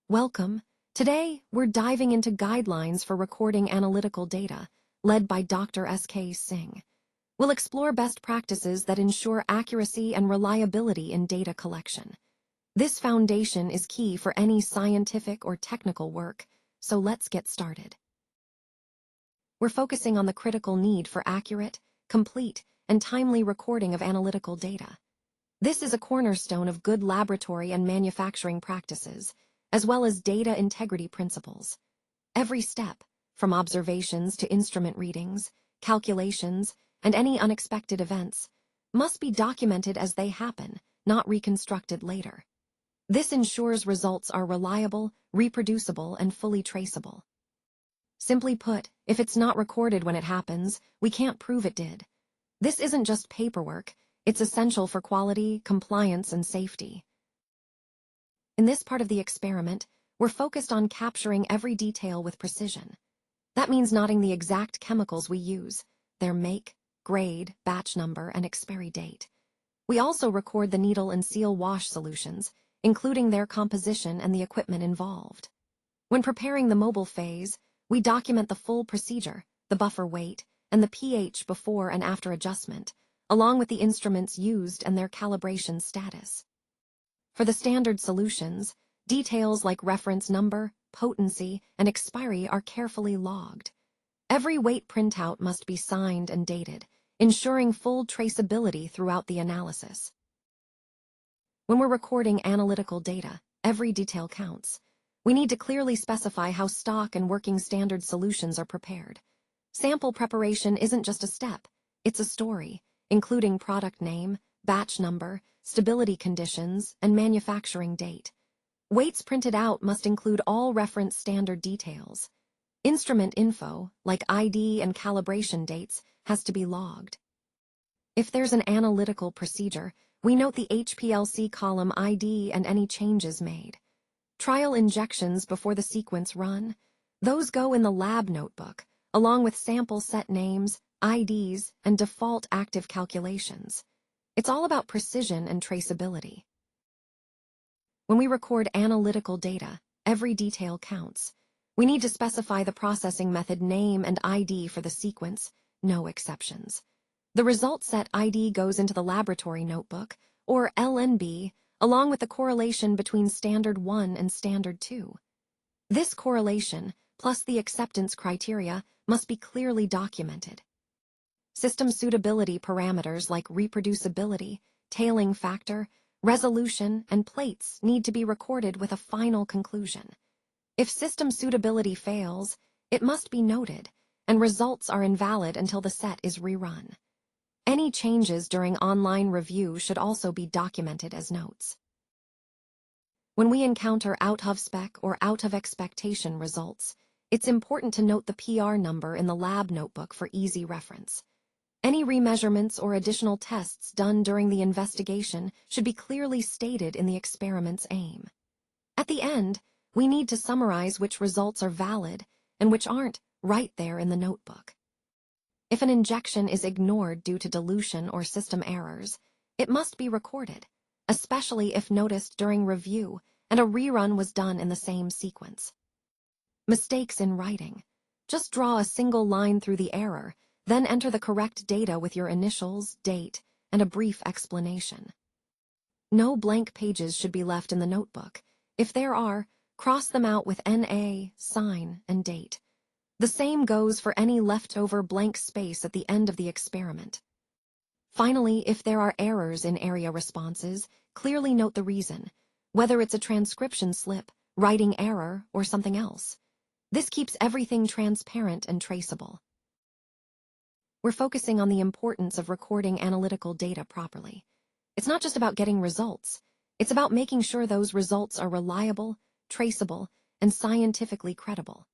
Welcome. Today, we're diving into guidelines for recording analytical data, led by Dr. S.K. Singh. We'll explore best practices that ensure accuracy and reliability in data collection. This foundation is key for any scientific or technical work, so let's get started. We're focusing on the critical need for accurate, complete, and timely recording of analytical data. This is a cornerstone of good laboratory and manufacturing practices, as well as data integrity principles. Every step, from observations to instrument readings, calculations, and any unexpected events, must be documented as they happen, not reconstructed later. This ensures results are reliable, reproducible, and fully traceable. Simply put, if it's not recorded when it happens, we can't prove it did. This isn't just paperwork, it's essential for quality, compliance, and safety. In this part of the experiment, we're focused on capturing every detail with precision. That means noting the exact chemicals we use, their make, grade, batch number, and expiry date. We also record the needle and seal wash solutions, including their composition and the equipment involved. When preparing the mobile phase, we document the full procedure, the buffer weight, and the pH before and after adjustment, along with the instruments used and their calibration status. For the standard solutions, details like reference number, potency, and expiry are carefully logged. Every weight printout must be signed and dated, ensuring full traceability throughout the analysis. When we're recording analytical data, every detail counts. We need to clearly specify how stock and working standard solutions are prepared. Sample preparation isn't just a step, it's a story, including product name, batch number, stability conditions, and manufacturing date. Weights printed out must include all reference standard details. Instrument info, like ID and calibration dates, has to be logged. If there's an analytical procedure, we note the HPLC column ID and any changes made. Trial injections before the sequence run, those go in the lab notebook, along with sample set names, IDs, and default active calculations. It's all about precision and traceability. When we record analytical data, every detail counts. We need to specify the processing method name and ID for the sequence, no exceptions. The result set ID goes into the laboratory notebook, or LNB, along with the correlation between Standard 1 and Standard 2. This correlation, plus the acceptance criteria, must be clearly documented. System suitability parameters like reproducibility, tailing factor, resolution, and plates need to be recorded with a final conclusion. If system suitability fails, it must be noted, and results are invalid until the set is rerun. Any changes during online review should also be documented as notes. When we encounter out-of-spec or out-of-expectation results, it's important to note the PR number in the lab notebook for easy reference. Any remeasurements or additional tests done during the investigation should be clearly stated in the experiment's aim. At the end, we need to summarize which results are valid and which aren't right there in the notebook. If an injection is ignored due to dilution or system errors, it must be recorded, especially if noticed during review and a rerun was done in the same sequence. Mistakes in writing. Just draw a single line through the error, then enter the correct data with your initials, date, and a brief explanation. No blank pages should be left in the notebook. If there are, cross them out with NA, sign, and date. The same goes for any leftover blank space at the end of the experiment. Finally, if there are errors in area responses, clearly note the reason, whether it's a transcription slip, writing error, or something else. This keeps everything transparent and traceable. We're focusing on the importance of recording analytical data properly. It's not just about getting results. It's about making sure those results are reliable, traceable, and scientifically credible.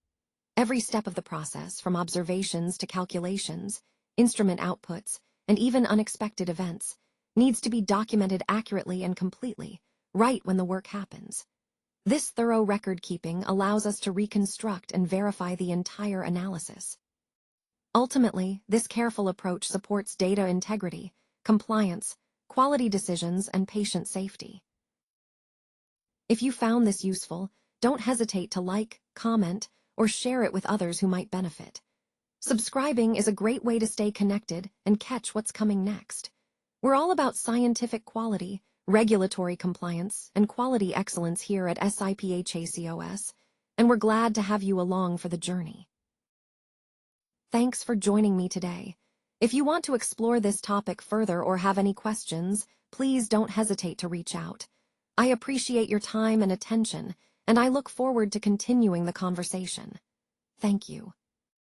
Every step of the process, from observations to calculations, instrument outputs, and even unexpected events, needs to be documented accurately and completely, right when the work happens. This thorough record-keeping allows us to reconstruct and verify the entire analysis. Ultimately, this careful approach supports data integrity, compliance, quality decisions, and patient safety. If you found this useful, don't hesitate to like, comment, or share it with others who might benefit. Subscribing is a great way to stay connected and catch what's coming next. We're all about scientific quality, regulatory compliance, and quality excellence here at Siphacos, and we're glad to have you along for the journey. Thanks for joining me today. If you want to explore this topic further or have any questions, please don't hesitate to reach out. I appreciate your time and attention, and I look forward to continuing the conversation. Thank you.